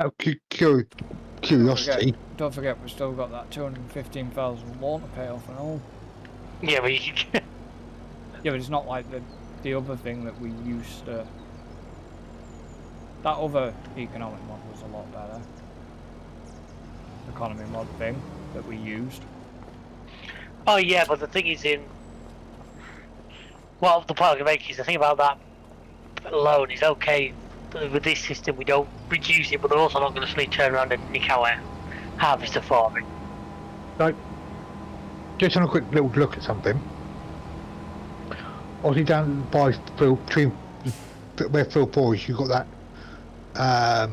Out of curiosity. Don't forget, we've still got that 215,000 loan to pay off and all. Yeah, but Yeah, but it's not like the other thing that we used to. That other economic mod was a lot better. Economy mod thing that we used. oh yeah, but the thing is well, the point I can make is the thing about that loan is okay. With this system, we don't reduce it, but they're also not going to suddenly turn around and nick our harvester for it. So, just on a quick little look at something. Obviously, down by Phil, between where Phil 4 is, you've got that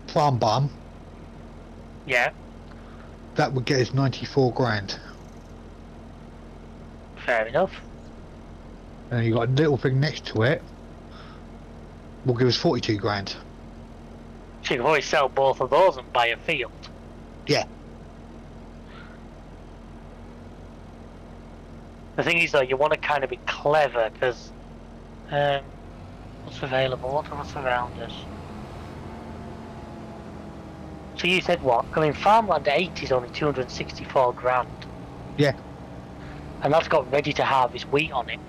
farm barn. Yeah. That would get us 94 grand. Fair enough. And you got a little thing next to it. Will give us 42 grand. So you can always sell both of those and buy a field. Yeah. The thing is though, you want to kind of be clever because what's available? What's around us? So you said what? I mean, farmland 80 is only 264 grand. Yeah. And that's got ready to harvest wheat on it.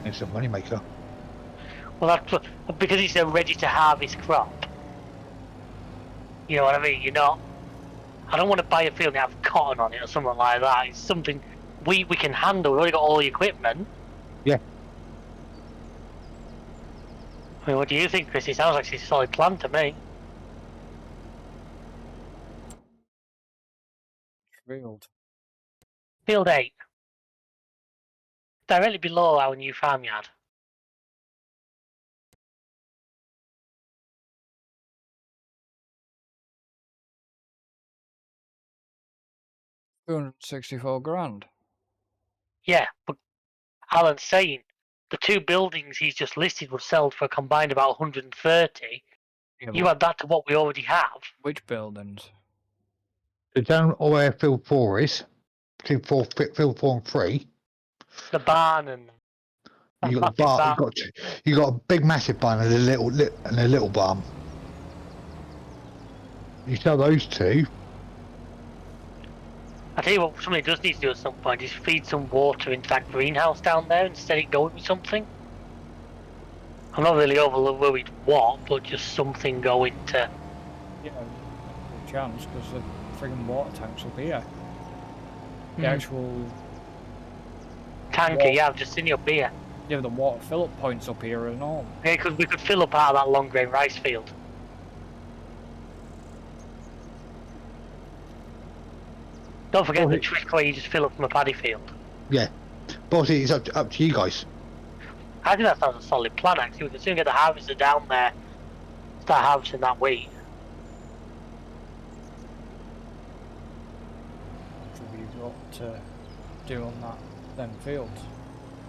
It's a money maker. Well, that's because it's a ready to harvest crop. You know what I mean? You're not. I don't want to buy a field and have cotton on it or something like that. It's something we can handle. We've already got all the equipment. Yeah. I mean, what do you think, Chris? It sounds like it's a solid plan to me. Field. Field 8. Directly below our new farmyard. £264 grand. Yeah, but Alan's saying the two buildings he's just listed would sell for a combined about 130. Yeah, You add that to what we already have. which buildings? So down where Phil 4 is, between Phil 4 and 3, The barn and you got the bar. You got a big massive barn and a little barn. You sell those two. I tell you what, somebody does need to do at some point is feed some water into that greenhouse down there instead of going with something. I'm not really overly worried what, but just something going to. Yeah, a chance because the friggin' water tanks up here. The actual Tanker, yeah, I've just seen you up here. yeah, the water fill-up points up here and all. Yeah, because we could fill up out of that long grain rice field. Don't forget the trick where you just fill up from a paddy field. Yeah. But obviously it's up to you guys. I think that sounds a solid plan actually. We can soon get the harvester down there, start harvesting that wheat. What have you got to do on that them fields?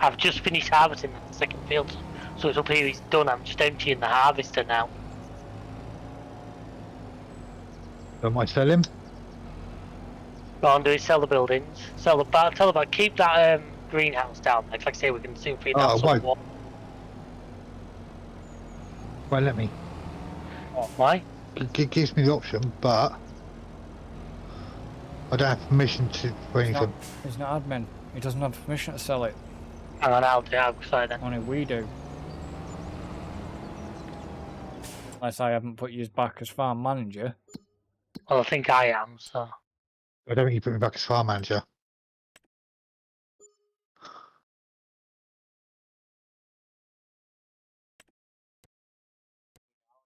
I've just finished harvesting the second field, so it's up here, it's done. I'm just emptying the harvester now. Don't mind selling. What I'm doing is sell the buildings, sell the bar, tell about keep that greenhouse down there. 'Cause like I say, we can soon feed that some water. Well, let me. Why? It gives me the option, but I don't have permission for anything. He's not admin. He doesn't have permission to sell it. Hang on, I'll do outside then. Only we do. Unless I haven't put you back as farm manager. Well, I think I am, so. I don't think you put me back as farm manager.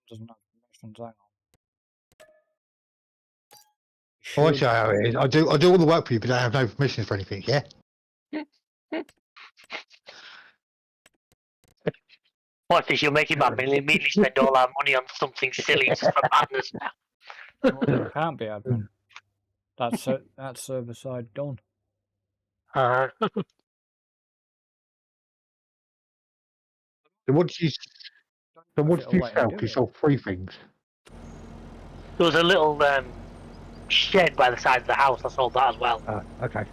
Doesn't have permission, hang on. Oh, I see how it is. I do all the work for you, but I have no permission for anything. Yeah. What is you're making my million immediately spend all our money on something silly just for madness now? Well, can't be admin. That's server side done. So what did you sell? You sold 3 things. There was a little shed by the side of the house. I sold that as well. Okay.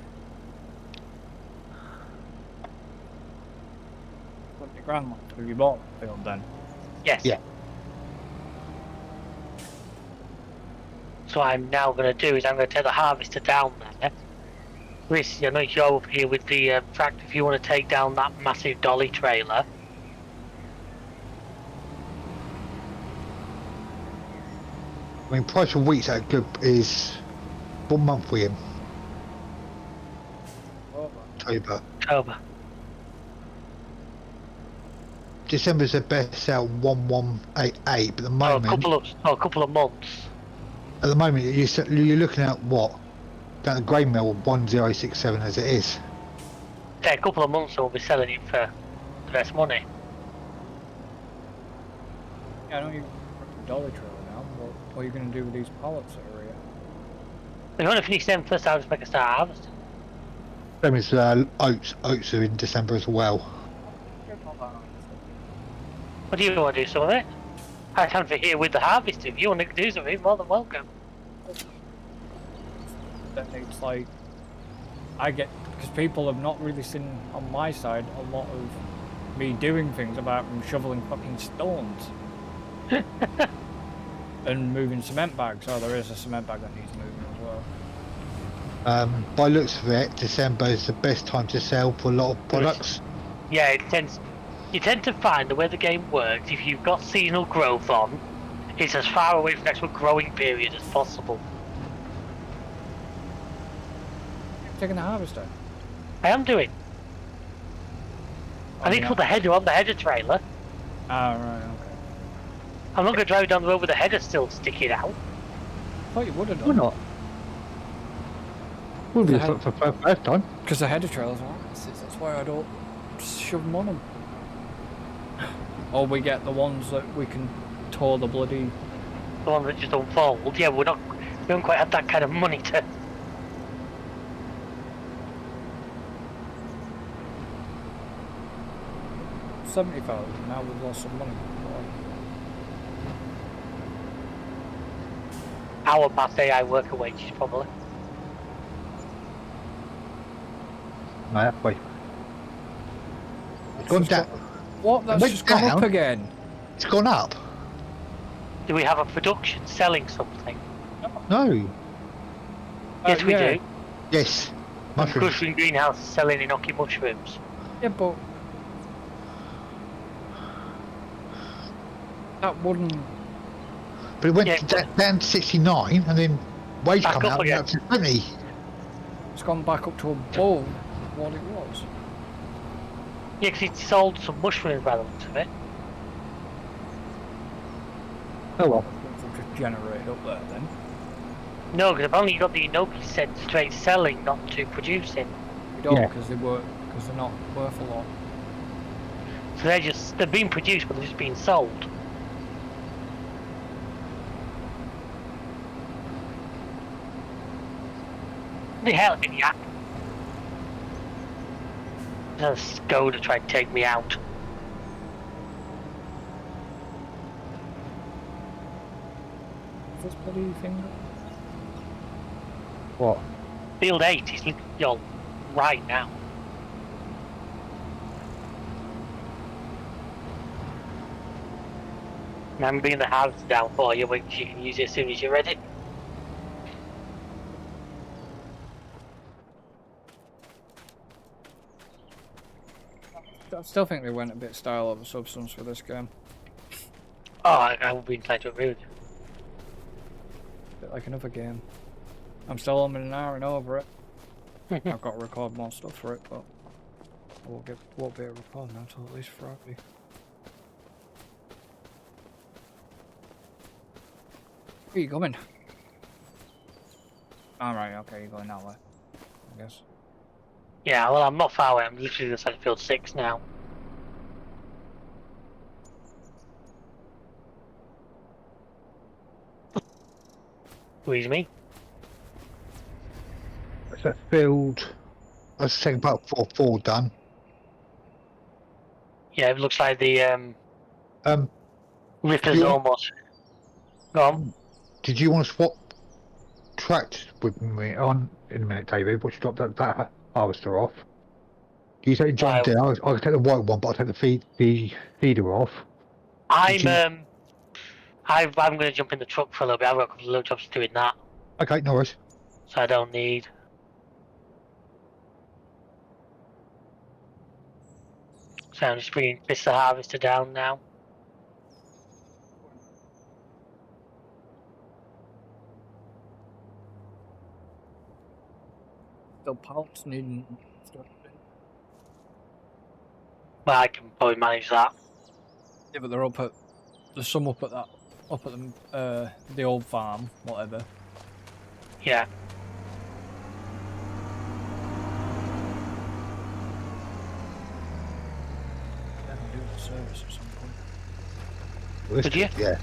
grand left. Have you bought the field then? Yes. Yeah. So what I'm now going to do is I'm going to take the harvester down there. Chris, I know you're up here with the tractor. If you want to take down that massive dolly trailer. I mean, price of wheat's at good is 1 month with him. October. December's the best sell 1188, but at the moment, a couple of months. At the moment, you're looking at what? Down the grain mill 1067 as it is. Yeah, a couple of months we'll be selling it for the best money. Yeah, I know you've got the dolly trailer now. What are you going to do with these pallets that are here? If you want to finish them first, I'll just make a start harvesting. Same as oats. Oats are in December as well. What do you want to do, some of it? I can't be here with the harvest. If you want to do something, more than welcome. Then it's like, I get, because people have not really seen on my side a lot of me doing things about them shoveling fucking stones and moving cement bags. Oh, there is a cement bag that needs moving as well. By looks of it, December is the best time to sell for a lot of products. Yeah, you tend to find the way the game works, if you've got seasonal growth on, it's as far away from the actual growing period as possible. Taking the harvester? I am doing. I need to put the header on the header trailer. Ah, right, okay. I'm not going to drive down the road with the header still sticking out. I thought you would have done. Why not? Would be for first time. Because the header trailers are asses, that's why I don't shove them on them. Or we get the ones that we can tow the bloody... The one that just unfold. Yeah, we don't quite have that kind of money to... $70,000, now we've lost some money. Our past AI worker wages, probably. No, halfway. It's gone down. What? That's just gone up again. It's gone up. Do we have a production selling something? No. Yes, we do. Yes. Mushrooms. Crushing greenhouse selling enoki mushrooms. Yeah, but that wouldn't. But it went down to 69, and then wage Back come up out and again. up to 20. It's gone back up to above what it was. Yeah, because he sold some mushrooms by the looks of it. Oh well. Just generate up there then. No, because apparently you got the enoki set straight selling, not to producing. We don't, Yeah. because they're not worth a lot. So they're being produced, but they're just being sold. What the hell, maniac? Just go to try and take me out. Is this bloody thing? What? Field 8 is looking right now. And I'm bringing the harvester down for you, which you can use it as soon as you're ready. I still think they went a bit style over substance for this game. Oh, I would be inclined to agree with you. Bit like another game. I'm still on an hour and over it. I've got to record more stuff for it, but I won't be able to record now until at least Friday. Where are you going? Alright, okay, you're going that way, I guess. Yeah, well, I'm not far away. I'm literally inside field 6 now. Squeeze me. It's a field. I was saying about 4 done. Yeah, it looks like the Um, Ripper's you- almost gone. did you want to swap tracks with me on in a minute, David? Once you drop that harvester off. You take John Right. Deere. I'll take the white one, but I'll take the feeder off. I'm you- I'm going to jump in the truck for a little bit. I've got a couple of little jobs doing that, Okay, no worries. so I don't need. So I'm just bringing Mr. Harvester down now. The pallets needing stuff. Well, I can probably manage that. Yeah, but they're up at. There's some up at the old farm, whatever. Yeah. Yeah, I'll do the service at some point. Would you? Yeah.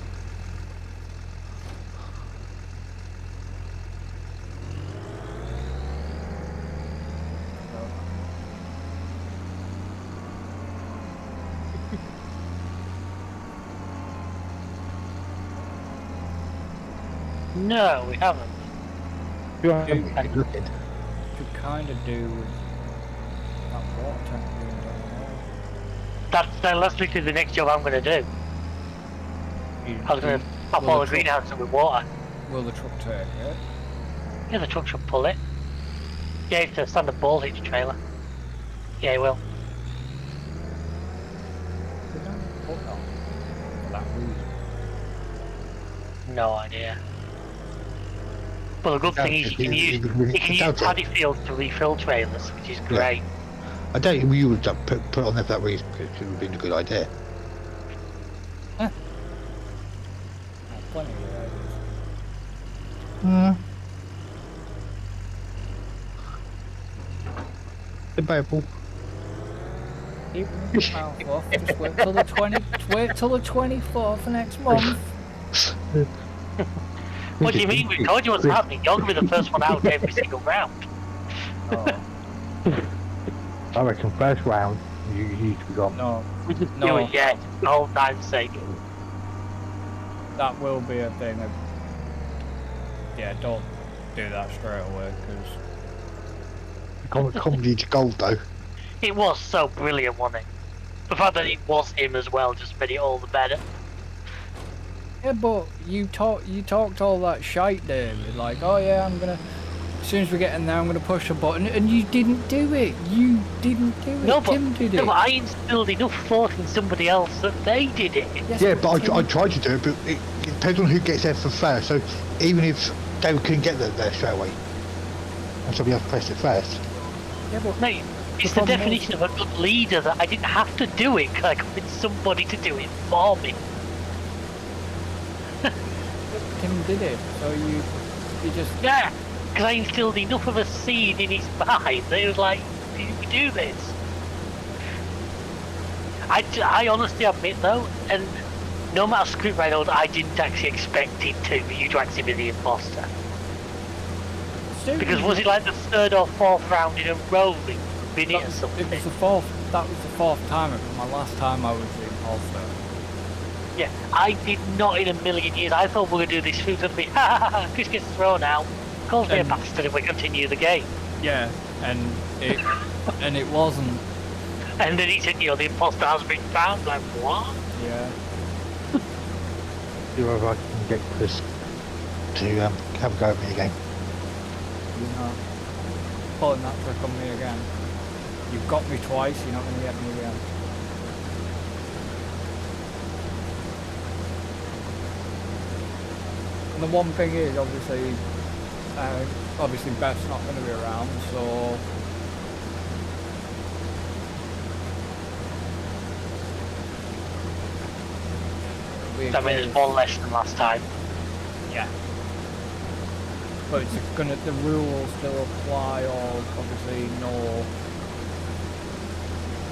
No, we haven't. Yeah, Dude. looking. Could kind of do with that water tank being down Let's move to the next job I'm going to do. there. I was going to pop Will all the the truck- greenhouses with water. Will the truck take it? Yeah, the truck should pull it. Yeah, it's a standard ball hitch trailer. Yeah, it will. They don't put that for that reason. No idea. Well, the good thing is you can use paddy fields to refill trailers, which is great. I don't think you would put it on there for that reason because it would have been a good idea. Plenty of ideas. Debatable. Keep your mouth off. Just wait till the 24th of next month. What do you mean? We told you what's happening. You're going to be the first one out every single round. Oh, I reckon first round you need to be gone. no, We just No. do it yet. The whole time's sake. that will be a thing. Yeah, don't do that straight away, because Comedy to gold though. It was so brilliant, wasn't it? The fact that it was him as well just made it all the better. yeah, but you talked all that shite, David. Like, oh yeah, I'm gonna. As soon as we get in there, I'm gonna push a button, and you didn't do it. You didn't do it. No, but, Tim did no, it. but I instilled enough thought in somebody else that they did it. Yes, Yeah, but Tim- I tried to do it, but it depends on who gets there for first. So even if David couldn't get there straight away, and somebody else pressed it first. Yeah, but Mate, it's the problem definition of a good leader that I didn't have to do it because I convinced somebody to do it for me. Tim did it. So you just. Yeah, because I instilled enough of a seed in his mind that it was like, did we do this? I honestly admit though, and no matter script I know, I didn't actually expect it to, you to actually be the imposter. Because was it like the third or fourth round in a row we've been it or something? It was the fourth. That was the fourth time. It was my last time I was the imposter. Yeah, I did not in a million years. I thought we were going to do this food and be, ha ha ha, Chris gets thrown out, calls me a And- bastard if we continue the game. Yeah, and it wasn't. And then he said, you know, the imposter has been found. Like, what? Yeah. See whether I can get Chris to have a go at me again. You're not pulling that trick on me again. You've got me twice. You're not going to get me again. And the one thing is, obviously Beth's not going to be around, so I mean, there's one less than last time. Yeah. But it's gonna, the rules still apply, or obviously no.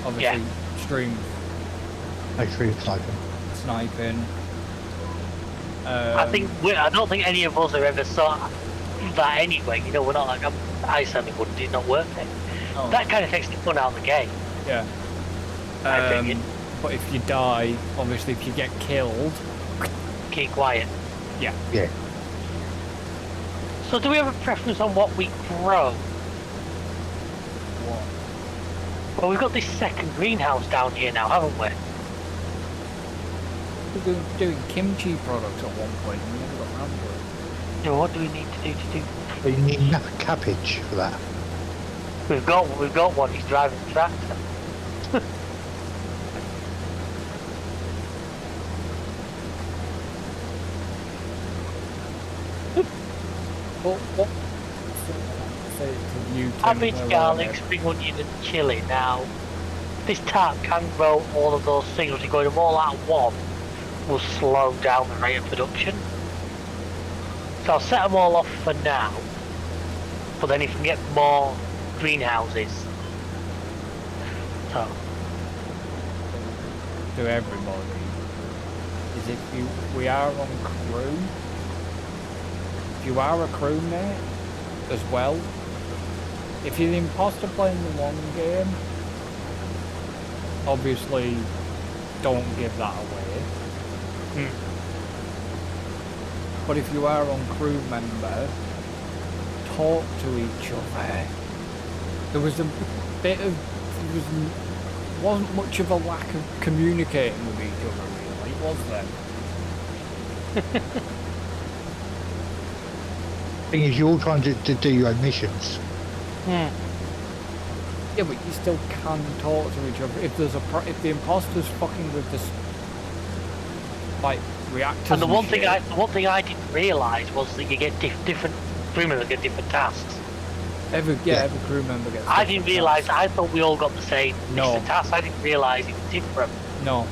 Obviously, stream Actually, sniping. I don't think any of us have ever saw that anyway. You know, we're not like, I certainly wouldn't. It's not worth it. Oh, That kind of takes the fun out of the game. yeah. I think it. But if you die, obviously, if you get killed, Keep quiet. yeah. So do we have a preference on what we grow? what? Well, we've got this second greenhouse down here now, haven't we? We were doing kimchi products at one point and we never got around to it. So what do we need to do to do? But you need enough cabbage for that. We've got one. He's driving the tractor. But what? Say it to you, Tim, Cabbage, where we're garlic, at. spring onion, and chilli. Now, this tart can grow all of those things. If you go them all out of one, will slow down the rate of production. So I'll set them all off for now. But then if we can get more greenhouses, so To everybody is if we are on crew. If you are a crewmate as well, if you're the imposter playing the long game, obviously don't give that away. But if you are on crew member, talk to each other. There was a bit of wasn't much of a lack of communicating with each other really, was there? Thing is, you're all trying to do your own missions. Yeah, but you still can talk to each other. If there's if the imposter's fucking with this, like reactors. and the one shit, thing I didn't realise was that you get different crew members get different tasks. every crew member gets. I didn't different realise. tasks. I thought we all got the same No. list of tasks. I didn't realise it was different. No,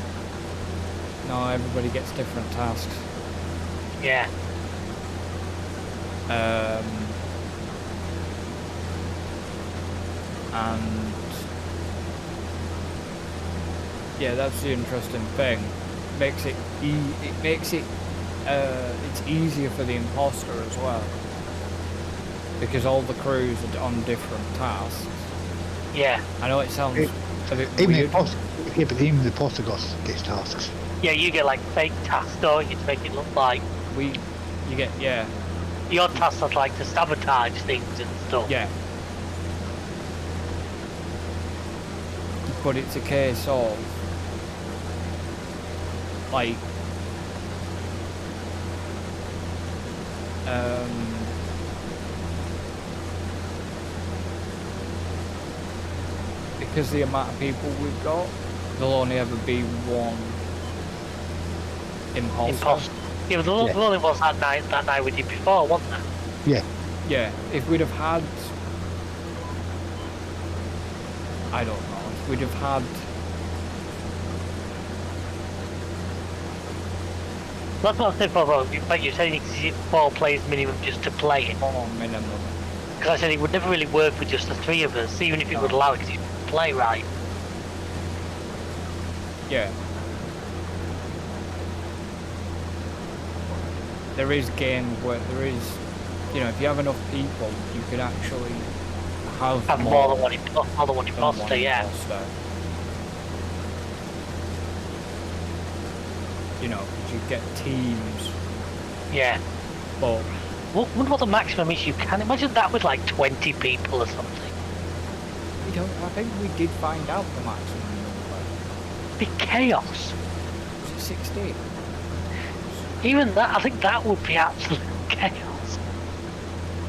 everybody gets different tasks. Yeah. And yeah, that's the interesting thing. Makes it it's easier for the imposter as well, because all the crews are on different tasks. Yeah. I know it sounds a bit Even the weird. imposter, yeah, but even the imposter gets tasks. Yeah, you get like fake tasks, don't you, to make it look like You get your tasks are like to sabotage things and stuff. yeah. But it's a case of like because the amount of people we've got, there'll only ever be one imposter. Yeah, but the only was that night we did before, wasn't there? Yeah. Yeah, if we'd have had, I don't know, if we'd have had, That's what I said before. Like you're saying, it's 4 players minimum just to play it. minimum. Because I said it would never really work with just the 3 of us, even if it would allow it to play right. Yeah. There is games where there is, you know, if you have enough people, you can actually have More than one imposter, yeah. imposter. You know, 'cause you get teams, Yeah. but Wonder what the maximum is you can. Imagine that with like 20 people or something. we don't. I think we did find out the maximum number. It'd be chaos. Was it 16? Even that, I think that would be absolute chaos.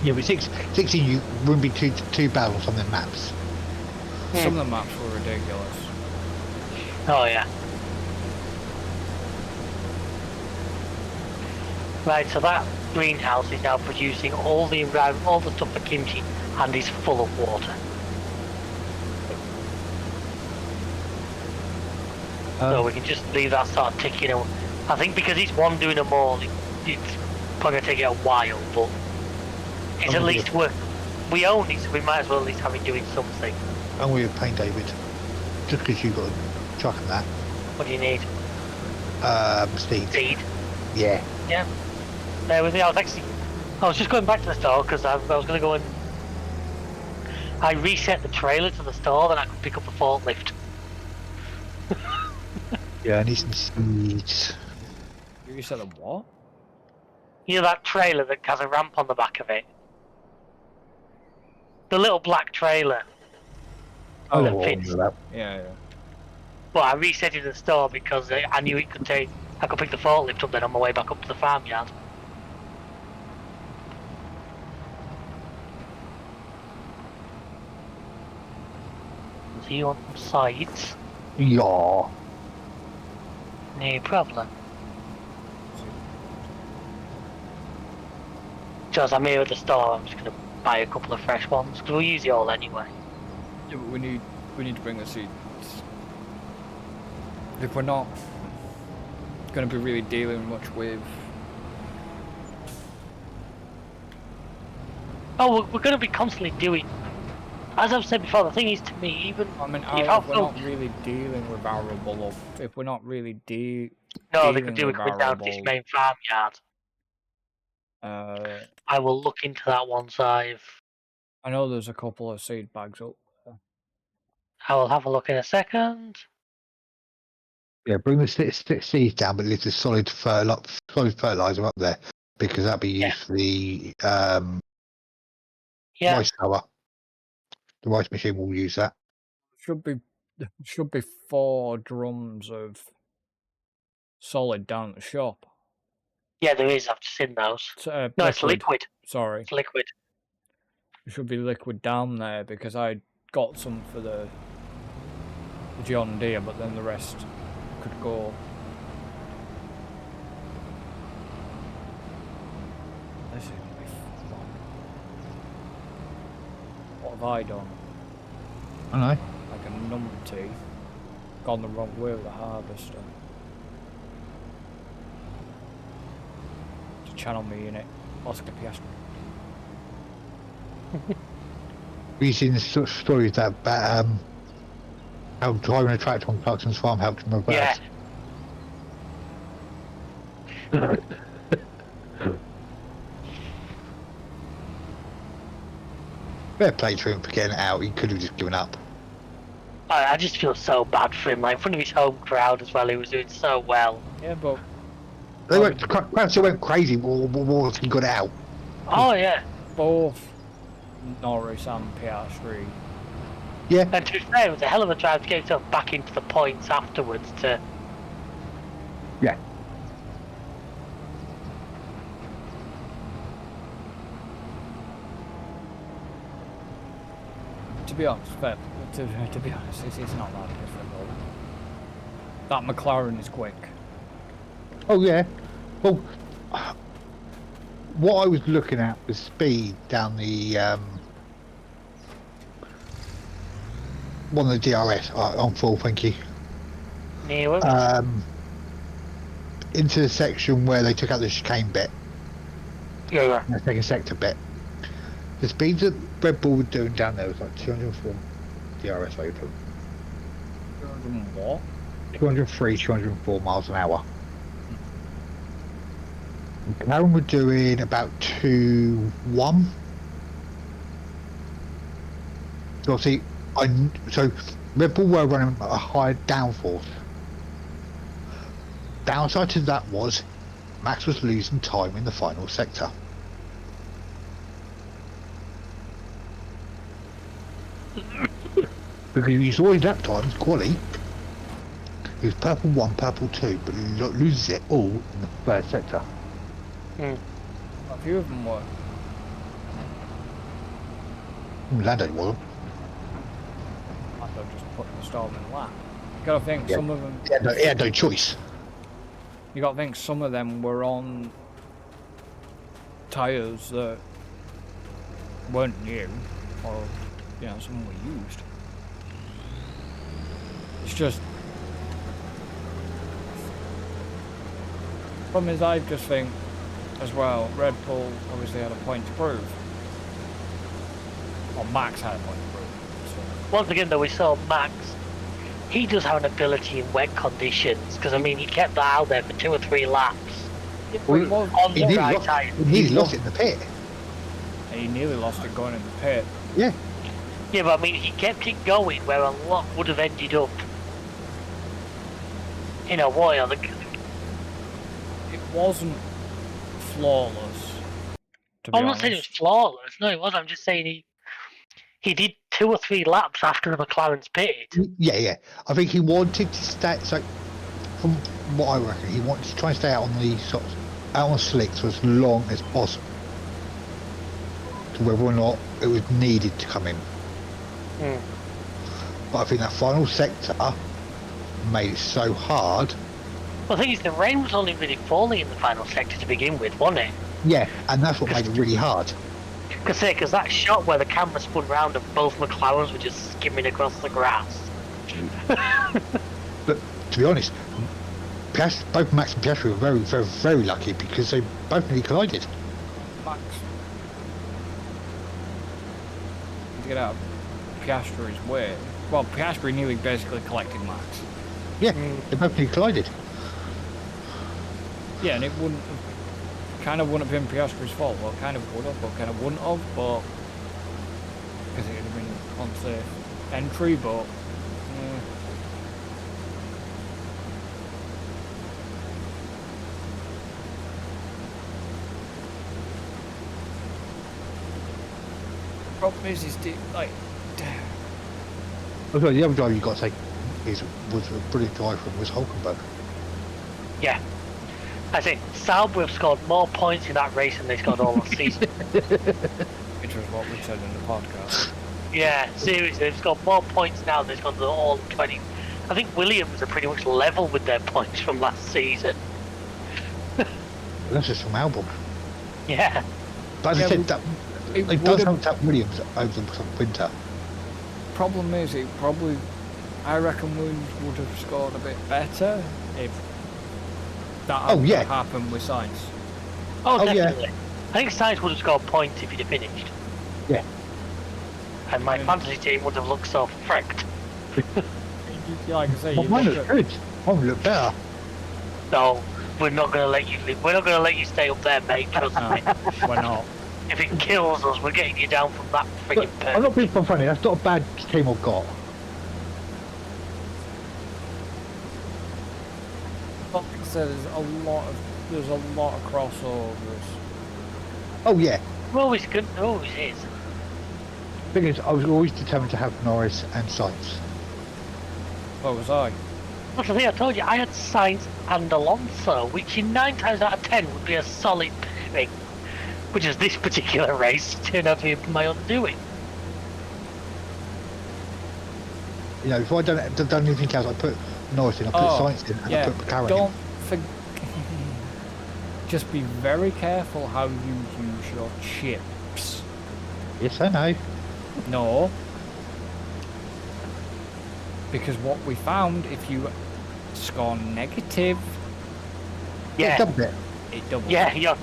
Yeah, but 16 you wouldn't be two battles on the maps. Some of the maps were ridiculous. Oh yeah. Right, so that greenhouse is now producing all the stuff for kimchi and is full of water. So we can just leave that sort of ticking away. I think because it's one doing them all, it's probably going to take it a while, but it's at least worth. We own it, so we might as well at least have it doing something. I'm with you, Pain David. Just because you've got a truck and that. What do you need? Speed. Speed? Yeah. Yeah. There with me. I was just going back to the store because I was going to go and I reset the trailer to the store, then I could pick up a forklift. Yeah, I need some speeds. You said a what? You know that trailer that has a ramp on the back of it? The little black trailer. I Oh, know what I'm fixed. on about. Yeah. But I reset it in the store because I knew it could take. I could pick the forklift up then on my way back up to the farmyard. See you on site. Yeah. No problem. Just I'm here at the store. I'm just gonna buy a couple of fresh ones because we'll use it all anyway. Yeah, but we need to bring the seeds. If we're not going to be really dealing much with. Oh, we're going to be constantly doing. As I've said before, the thing is to me, even I mean, if if we're not really dealing with arable, or if we're not really no, they could dealing do it with coming down to this arable, main farmyard. I will look into that once I know there's a couple of seed bags up there. I will have a look in a second. Yeah, bring the seeds down, but leave the solid fertilizer up there because that'll be used for the Yeah, rice cover. The rice machine will use that. Should be 4 drums of solid down at the shop. yeah, there is. I've just seen those. No, it's liquid. Sorry. It's liquid. There should be liquid down there because I got some for the John Deere, but then the rest could go. This is gonna be fun. What have I done? I know. Like a numpty. Gone the wrong way with the harvester. To channel me in it. Oscar Piastri. Have you seen the stories that about how driving a tractor on Clarkson's farm helped him reverse? Yeah. Fair play to him for getting it out. He could have just given up. I just feel so bad for him. Like in front of his home crowd as well, he was doing so well. Yeah, but Crowd still went crazy once he got it out. Oh yeah. both Norris and Piastri. Yeah. And to be fair, it was a hell of a drive to get himself back into the points afterwards. Yeah. To be honest, to be honest, it's not that different though. That McLaren is quick. Oh yeah. Well, what I was looking at was speed down the one of the DRS. On full, thank you. Into the section where they took out the chicane bit. Yeah. The second sector bit. The speeds that Red Bull were doing down there was like 204 DRS open. What? 203, 204 miles an hour. McLaren were doing about 2-1. So obviously, so Red Bull were running a higher downforce. Downside to that was Max was losing time in the final sector. Because he saw his lap times, quality. He was purple 1, purple 2, but loses it all in the third sector. A few of them were. Lando wasn't. Lando just put the storm in lap. You gotta think some of them. He had no choice. You gotta think some of them were on tyres that weren't new, or some were used. It's just. Problem is, I just think, as well, Red Bull obviously had a point to prove. Or Max had a point to prove. So. Once again, though, we saw Max. He does have an ability in wet conditions because I mean he kept that out there for 2 or 3 laps on the right side. He nearly lost it in the pit. He nearly lost it going in the pit. Yeah. Yeah, but I mean he kept it going where a lot would have ended up in a while. It wasn't flawless. I'm not saying it was flawless. No, it wasn't. I'm just saying he did 2 or 3 laps after the McLaren's pitted. Yeah. I think he wanted to stay. So, from what I reckon, he wanted to try and stay out on the sort of, out on slicks for as long as possible, to whether or not it was needed to come in. But I think that final sector made it so hard. Well, the thing is, the rain was only really falling in the final sector to begin with, wasn't it? Yeah, and that's what made it really hard. Because that shot where the camera spun round and both McLarens were just skimming across the grass. But to be honest, both Max and Piastri were very, very, very lucky because they both nearly collided. Max. To get out of Piastri's way. Well, Piastri nearly basically collected Max. Yeah, they both nearly collided. Yeah, and it kind of wouldn't have been Piastri's fault. Well, kind of would have, but kind of wouldn't have, but because it would have been unsafe entry, but problem is like. Okay, the other driver you got to say was a brilliant driver was Hulkenberg. Yeah. I think Sauber have scored more points in that race than they scored all the season. Which was what we said in the podcast. Yeah, seriously, they've scored more points now than they scored all 20. I think Williams are pretty much level with their points from last season. That's just from Albon. Yeah. But as I said, that it does help that Williams over the winter. Problem is, I reckon Williams would have scored a bit better if that had happened with Sainz. Oh, definitely. Yeah. I think Sainz would have scored points if he'd have finished. Yeah. And my fantasy team would have looked so fricked. Like I say, mine looked good. Mine looked better. No, we're not going to let you live. We're not going to let you stay up there, mate. Trust me. We're not. If it kills us, we're getting you down from that friggin' perch. I'm not being funny. That's not a bad team I've got. Like I said, there's a lot of crossovers. Oh yeah. There always good. There always is. Thing is, I was always determined to have Norris and Sainz. What was I? That's the thing I told you. I had Sainz and Alonso, which in 9 times out of 10 would be a solid pairing. Which is this particular race turned out to be my undoing. You know, if I don't done anything else, I put Norris in, I put Sainz in, and I put McLaren don't forget. Just be very careful how you use your chips. Yes, I know. No. Because what we found, if you score negative... Yeah. It doubled it. It doubled Yeah, it.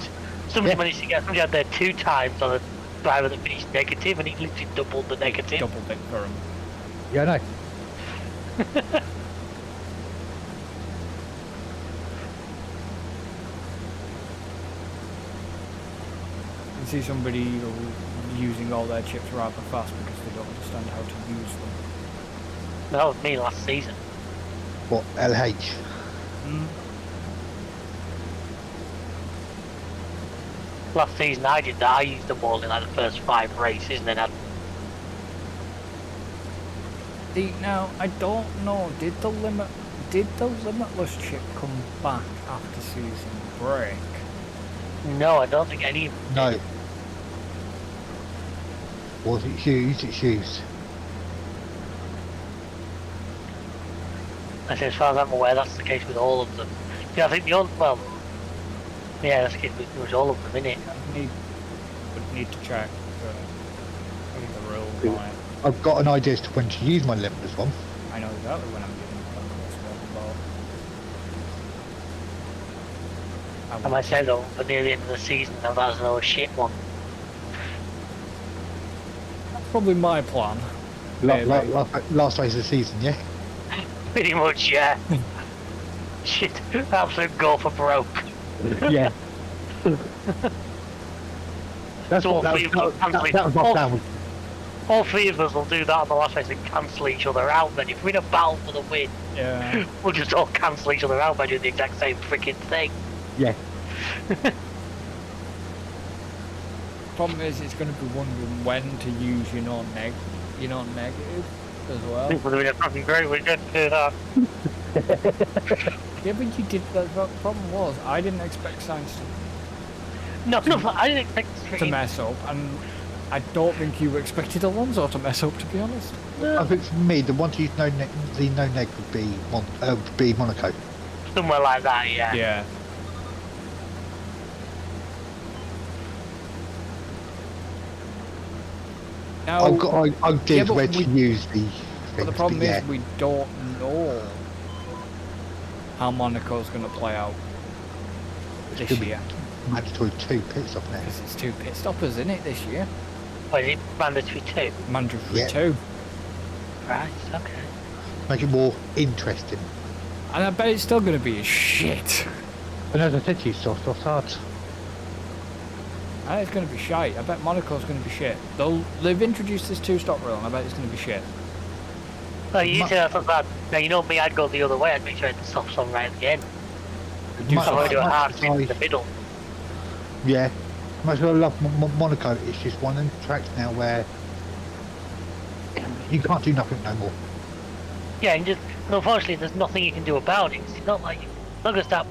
Somebody managed to get somebody out there 2 times on a driver that finished negative, and he literally doubled the negative. Doubled it for him. Yeah, I know. You see somebody using all their chips rather fast because they don't understand how to use them. That was me last season. What, LH? Last season I did that. I used them all in like the first 5 races, and then I... Now, I don't know, did the limitless chip come back after season break? No, I don't think any of them did. No. Was it used? It's used. I say, as far as I'm aware, that's the case with all of them. Yeah, I think the old... Well... Yeah, that's the case with pretty much all of them, innit? Would need to check the rules on it. I've got an idea as to when to use my limitless one. I know exactly when I'm using the limitless one, but... I might say though, but near the end of the season, now that's another shit one. That's probably my plan. Last race of the season, yeah? Pretty much, yeah. Shit, absolute go for broke. Yeah. That's So what that was my plan. All 3 of us will do that on the last race and cancel each other out. Then if we're in a battle for the win, we'll just all cancel each other out by doing the exact same freaking thing. Yeah. Problem is, it's going to be wondering when to use your non-neg you know, negative as well. It would have been a fucking great weekend to do that. Yeah, but you did. The problem was, I didn't expect science No, I didn't expect to mess up, and I don't think you expected Alonso to mess up, to be honest. I think for me, the one to use the no neg would be Monaco. Somewhere like that, yeah. Yeah. Now, I did but where to use the but the things, problem yeah. is we don't know how Monaco's going to play out this Could be year. mandatory 2 pit stop now. Because it's 2 pit stoppers, isn't it, this year? What is it? Mandatory 2? Mandatory Yeah. 2. Right, okay. Make it more interesting. And I bet it's still going to be as shit. And as I said to you, soft hard. I bet it's going to be shite. I bet Monaco's going to be shit. They've introduced this 2-stop rule, and I bet it's going to be shit. Well, you said I thought that. Now, you know me, I'd go the other way. I'd make sure I had the soft song right at the end. Mu- So I do a hard much spin in as the middle. Yeah. Much as I love Monaco, it's just one of them tracks now where you can't do nothing no more. Yeah, and unfortunately, there's nothing you can do about it. It's not like you're not going to start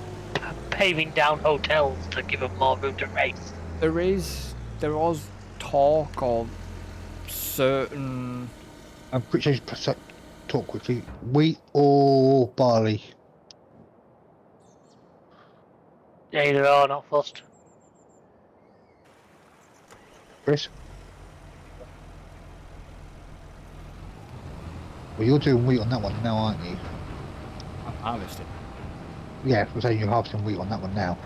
paving down hotels to give them more room to race. There was talk of certain... Quick change, talk quickly. Wheat or barley? Either or, not fussed. Chris? Well, you're doing wheat on that one now, aren't you? I'm harvesting. Yeah, I'm saying you're harvesting wheat on that one now.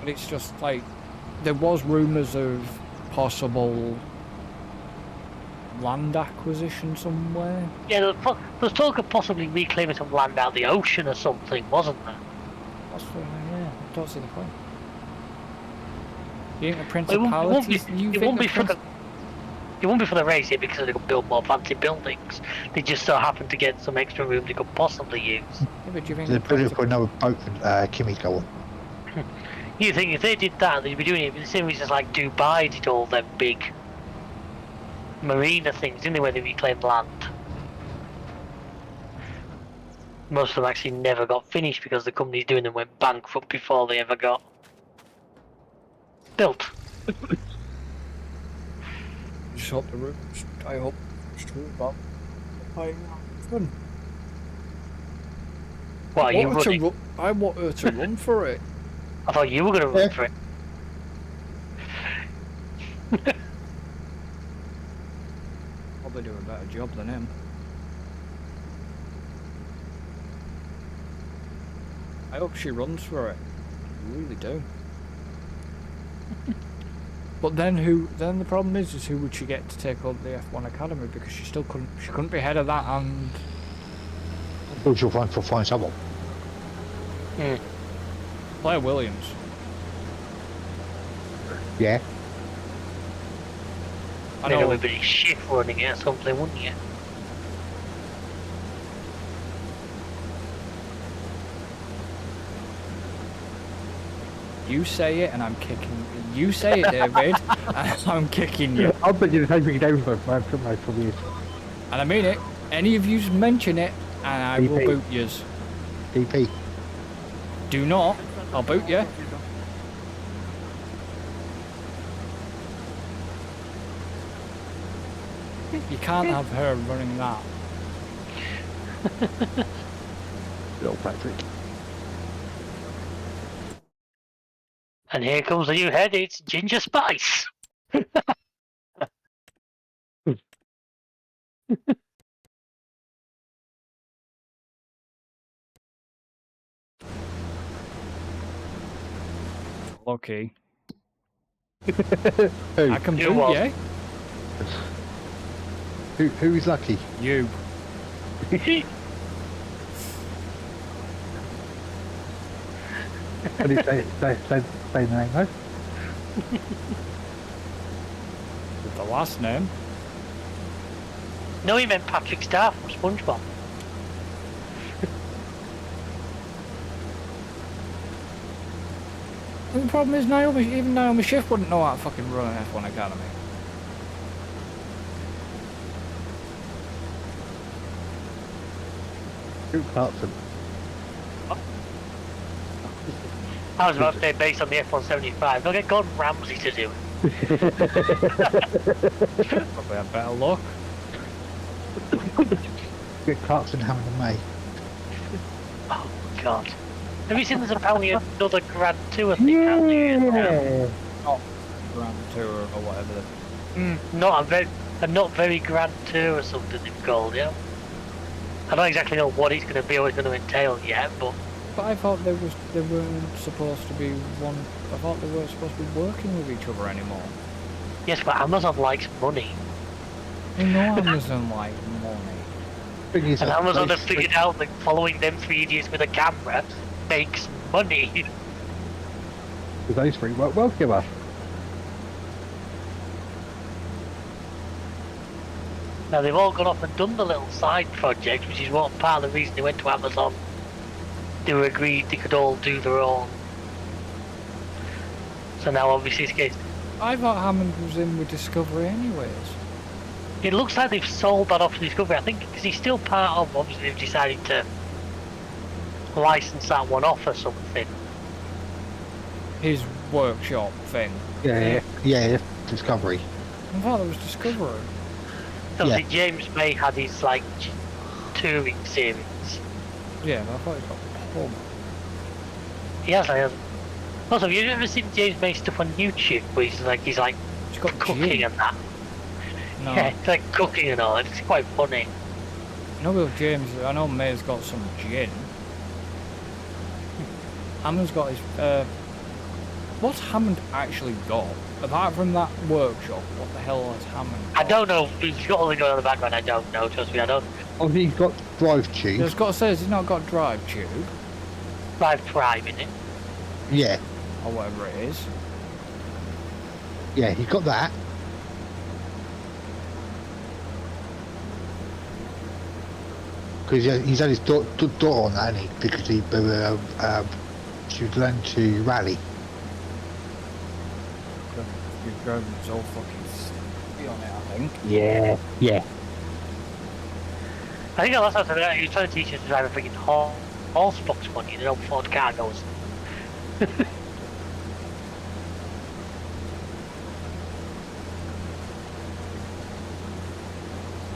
But it's just like, there was rumours of possible land acquisition somewhere. Yeah, there was talk of possibly reclaiming some land out of the ocean or something, wasn't there? Yeah, I don't see the point. You think the Well, principalities... it won't be for the race here because they could build more fancy buildings. They just so happen to get some extra room they could possibly use. Yeah, but do you think They're building for another boat for Kimmy's go on. You think if they did that, they'd be doing it the same reason like Dubai did all them big marina things, didn't they, where they reclaimed land? Most of them actually never got finished because the companies doing them went bankrupt before they ever got built. Just hope I hope it's true, but fun. What, are you running? I want her to run for it. I thought you were going to run for it. Probably do a better job than him. I hope she runs for it. I really do. But then the problem is who would she get to take over the F1 Academy, because she couldn't be head of that, and She'll find someone. Claire Williams. Yeah. I Then it know. would be shift running it or something, wouldn't you? You say it and I'm kicking. You say it, David, and I'm kicking you. I'll bet you the same thing down for from you. And I mean it. Any of you mention it, and I will DP. boot yous. DP. Do not. I'll boot you. You can't have her running that. Little Patrick. And here comes the new head, it's Ginger Spice. Lucky. Who? I can You boot what? you. Who is lucky? You. How do you say the name though? With the last name. No, he meant Patrick Star from SpongeBob. And the problem is Naomi Schiff wouldn't know how to fucking run an F1 Academy. Shoot Clarkson. I was about to say based on the F-175. They'll get Gordon Ramsay to do it. Probably had better luck. Get Clarkson, Hammond and May. Oh God. Have you seen there's apparently another Grand Tour thing out there? Not Grand Tour or whatever. A not very Grand Tour or something they've called, yeah. I don't exactly know what it's going to be or it's going to entail yet, but But I thought they weren't supposed to be one. I thought they weren't supposed to be working with each other anymore. yes, but Amazon likes money. You know Amazon like money. Thing is, And Amazon have figured out that following them for years with a camera makes money. those three work well together. Now they've all gone off and done the little side project, which is what part of the reason they went to Amazon. They were agreed they could all do their own. So now obviously it's case. I thought Hammond was in with Discovery anyways. It looks like they've sold that off to Discovery. I think because he's still part of. Obviously they've decided to license that one off or something. His workshop thing. Yeah, Discovery. I thought it was Discovery. Obviously James May had his like touring series. Yeah, but I thought he got pub. He has, like, also, have you ever seen James May stuff on YouTube where he's like He's got cooking gin. and that? No. Yeah, it's like cooking and all. It's quite funny. No, with James, I know May's got some gin. Hammond's got his. What's Hammond actually got? Apart from that workshop, what the hell has Hammond got? I don't know. He's got all the going on in the background. I don't know. Trust me, I don't. Obviously, he's got drive tube. It's got to say, he's not got drive tube, Drive Prime in it. Yeah, or whatever it is. yeah, he's got that. Because he's had his daughter on that, hasn't he? Because she was learning to rally. You've driven so fucking steady on it, I think. Yeah. I think last time he was trying to teach us to drive a freaking horse box one, you know, Ford car goes.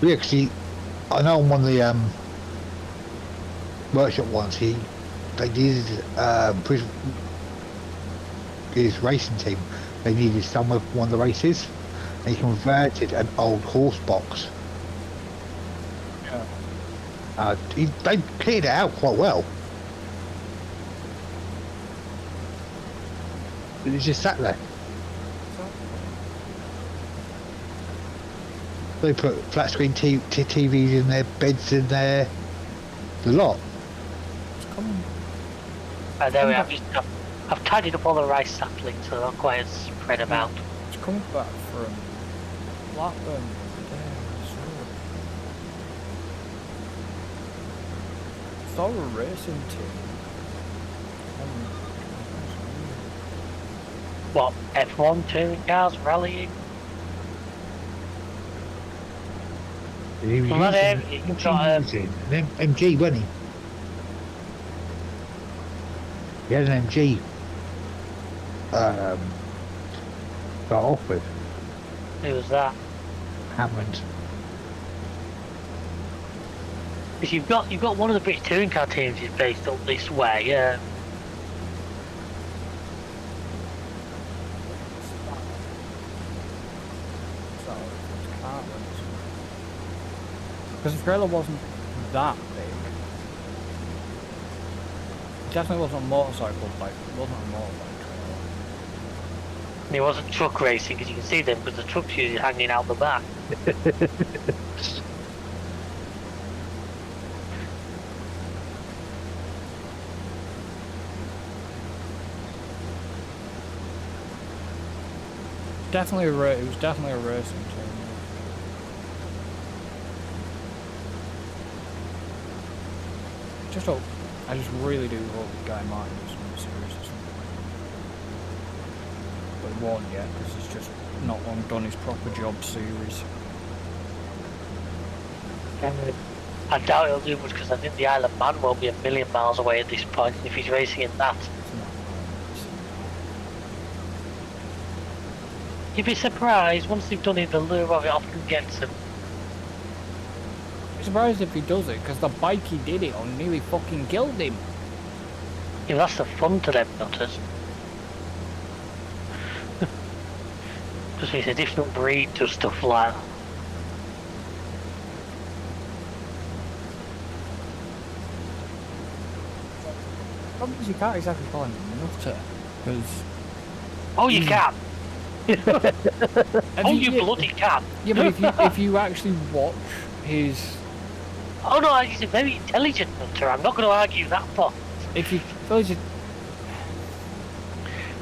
Yeah, because I know on one of the workshop ones, they did his racing team. They needed some of one of the races. And he converted an old horse box. Yeah. They cleared it out quite well. It was just sat there. They put flat screen TVs in there, beds in there, a lot. It's coming. There we are. I've tidied up all the rice saplings so they're not quite as spread about. It's coming back from Blackburn. Saw a racing team. What, F1 touring cars rallying? He was Well, that using you've got an MG, wasn't he? He had an MG. Got off with who was that? Hammond. Because you've got one of the British touring car teams is based up this way, yeah. Because the trailer wasn't that big. It definitely wasn't a motorcycle bike. It wasn't a motorbike trailer. And it wasn't truck racing because you can see them because the truck's usually hanging out the back. Definitely it was definitely a racing team. Just hope. I just really do hope the guy might do something serious or something. But he won't yet because he's just not long done his proper job series. I doubt he'll do much because I think the Isle of Man won't be a million miles away at this point if he's racing in that. You'd be surprised once they've done it, the lure of it often gets them. I'm surprised if he does it, because the bike he did it on nearly fucking killed him. Yeah, that's the fun to them nutters. Just it's a different breed to stuff like that. Problem is you can't exactly call him a nutter, because... Oh, you can! Oh, you yeah, bloody can! yeah, but if you actually watch his... Oh no, he's a very intelligent nutter, I'm not going to argue that point. If you... Well, just,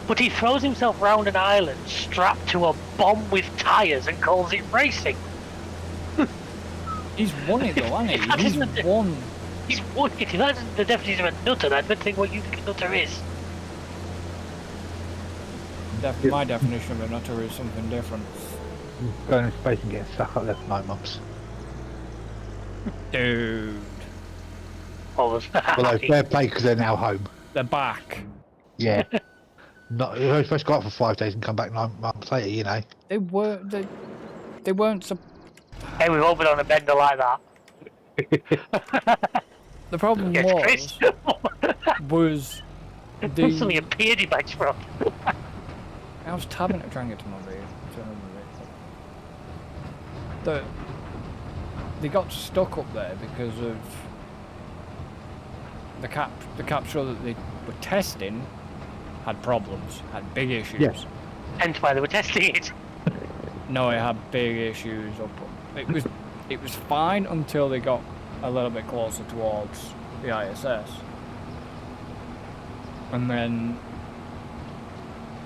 But he throws himself round an island strapped to a bomb with tyres and calls it racing. he's won it though, hasn't That he? He's isn't it. won. He's won it. If that's the definition of a nutter, I don't think what you think a nutter is. My definition of a nutter is something different. Going in space and getting stuck up there for 9 months. Dude. Well, Although fair play because they're now home. They're back. Yeah. Not they were supposed to go out for 5 days and come back 9 months later, you know. They weren't hey, we've all been on a bender like that. the problem Yes, Chris. was Suddenly the appeared in my truck. I was tabbing to try and get to my vehicle. They got stuck up there because of the capsule that they were testing had problems, had big issues. Yes. Hence why they were testing it. No, it had big issues. It was fine until they got a little bit closer towards the ISS, and then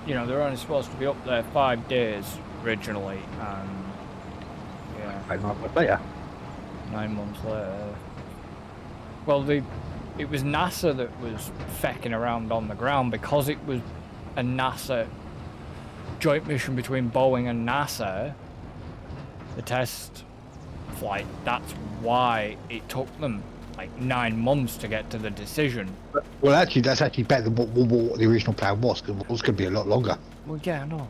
they were only supposed to be up there 5 days originally, and yeah, 9 months later. 9 months later. Well, it was NASA that was fecking around on the ground because it was a NASA joint mission between Boeing and NASA. The test flight. That's why it took them like 9 months to get to the decision. Well, actually, that's actually better than what the original plan was. Because it was going to be a lot longer. Well, yeah, I know.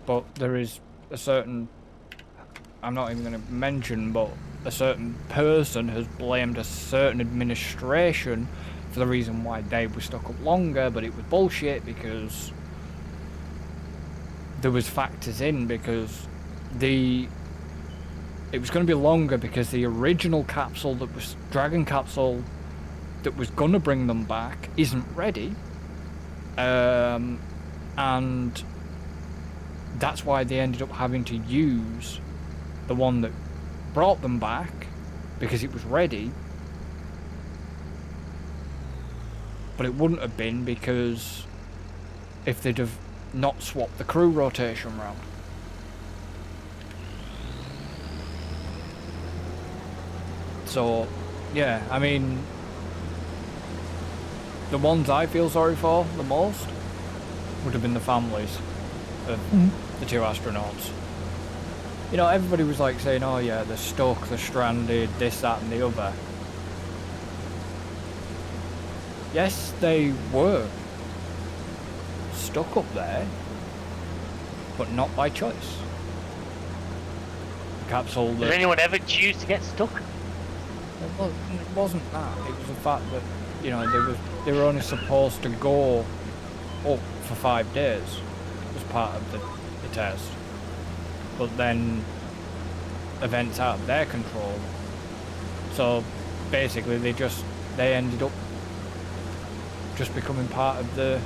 But there is a certain... I'm not even going to mention, but a certain person has blamed a certain administration for the reason why they were stuck up longer, but it was bullshit because there was factors in, because it was going to be longer because the original capsule that was Dragon capsule that was going to bring them back isn't ready, and that's why they ended up having to use the one that brought them back because it was ready, but it wouldn't have been because if they'd have not swapped the crew rotation round. So yeah, I mean, the ones I feel sorry for the most would have been the families of the 2 astronauts. Everybody was like saying, oh yeah, they're stuck, they're stranded, this, that and the other. Yes, they were stuck up there, but not by choice. The capsule that... Does anyone ever choose to get stuck? Well, it wasn't that. It was the fact that, they were only supposed to go up for 5 days as part of the test. But then events out of their control. So basically they ended up just becoming part of the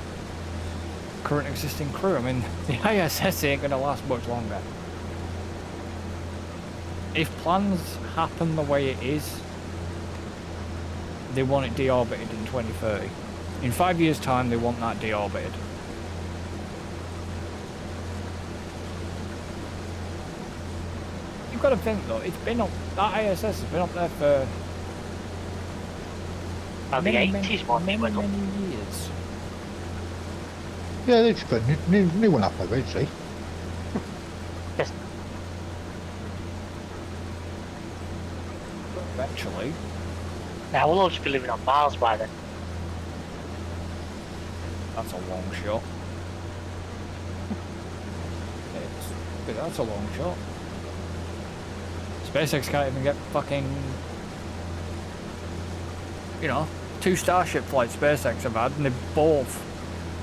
current existing crew. I mean, the ISS ain't going to last much longer. If plans happen the way it is, they want it deorbited in 2030. In 5 years' time, they want that deorbited. You've got to think though, it's been up, that ISS has been up there for The 80s one they went up. many years. Yeah, they just put a new one up eventually. Yes. eventually. Now we'll all just be living on Mars by then. That's a long shot. That's a long shot. SpaceX can't even get fucking, you know, 2 Starship flights SpaceX have had, and they both,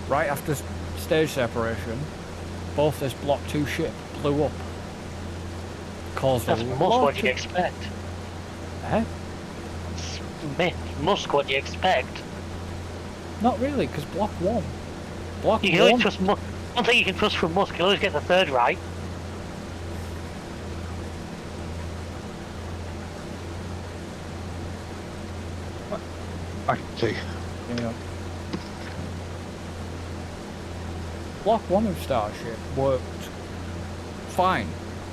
right after stage separation, both this Block 2 ship blew up. Caused That's a most lot what you'd of... expect. Eh? Musk what you expect. Not really, because Block 1. Block You can always 1... trust Musk. One thing you can trust from Musk, he'll always get the third right. I can see. Yeah. Block 1 of Starship worked fine.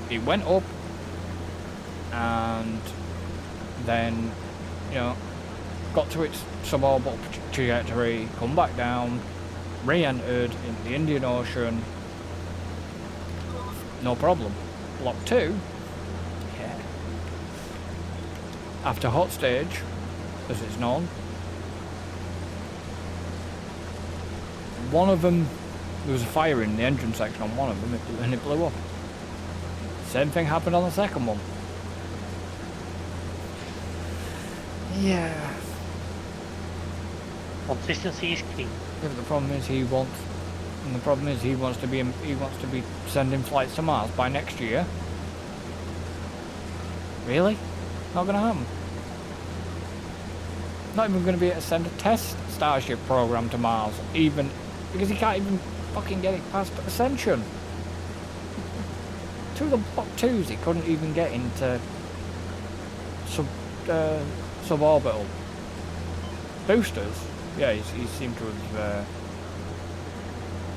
It went up, and then, you know, got to its suborbital trajectory, come back down, re-entered in the Indian Ocean, no problem. Block 2, yeah. After hot stage, as it's known, one of them, there was a fire in the engine section on one of them, and it blew up. Same thing happened on the second one. Yeah. Consistency is key. Yeah, but the problem is he wants to be sending flights to Mars by next year. Really? Not gonna happen. Not even gonna be able to send a test Starship program to Mars, even because he can't even fucking get it past Ascension. 2 of the Block 2s he couldn't even get into suborbital boosters. Yeah, he seemed to have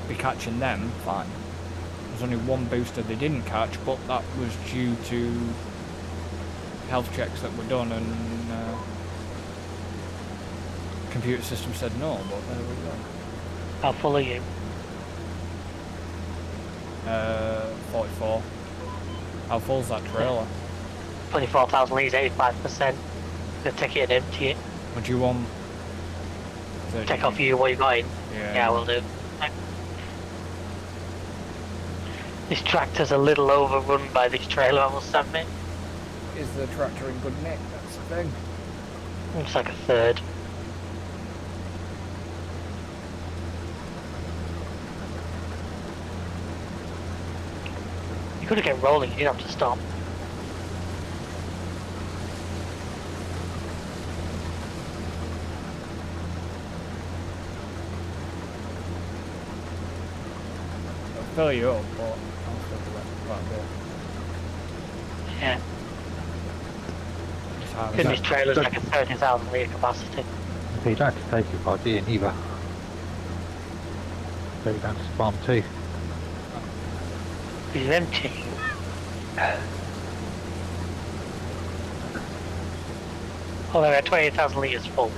be catching them fine. There's only one booster they didn't catch, but that was due to health checks that were done, and computer system said no, but there we go. How full are you? 44. How full's that trailer? 24,000 litres, 85%. Gonna take it and empty it. Would you want? 30? Take off you what you got in. Yeah. Yeah, we'll do. This tractor's a little overrun by this trailer, I must admit. Is the tractor in good nick? That's the thing. Looks like a third. You could have kept rolling, you didn't have to stop. It'll fill you up, but I'll still do that quite a bit. Yeah. Just have Because it. this trailer's like a 30,000 litre capacity. You don't have to take it by in either. Take it down to farm 2. It's empty. Oh, they're at 28,000 litres full.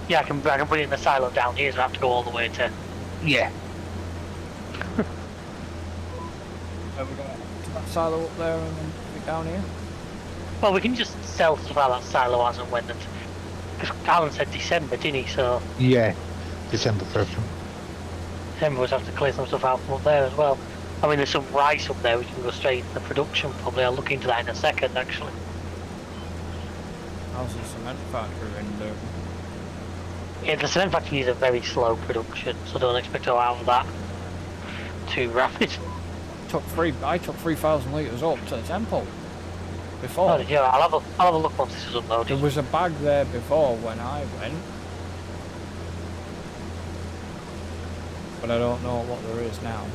Yeah, I can put it in the silo down here, so I have to go all the way to... Yeah. Are we going to that silo up there and then put it down here? Well, we can just sell stuff out of that silo as and when. Because Alan said December, didn't he? So Yeah. December 1st. December we'll have to clear some stuff out from up there as well. I mean, there's some rice up there, we can go straight into the production probably. I'll look into that in a second, actually. How's the cement factory in there? Yeah, the cement factory is a very slow production, so don't expect to go out of that too rapid. I took 3,000 litres up to the temple before. Oh, yeah, I'll have a look once this is There unloaded. was a bag there before when I went, but I don't know what there is now.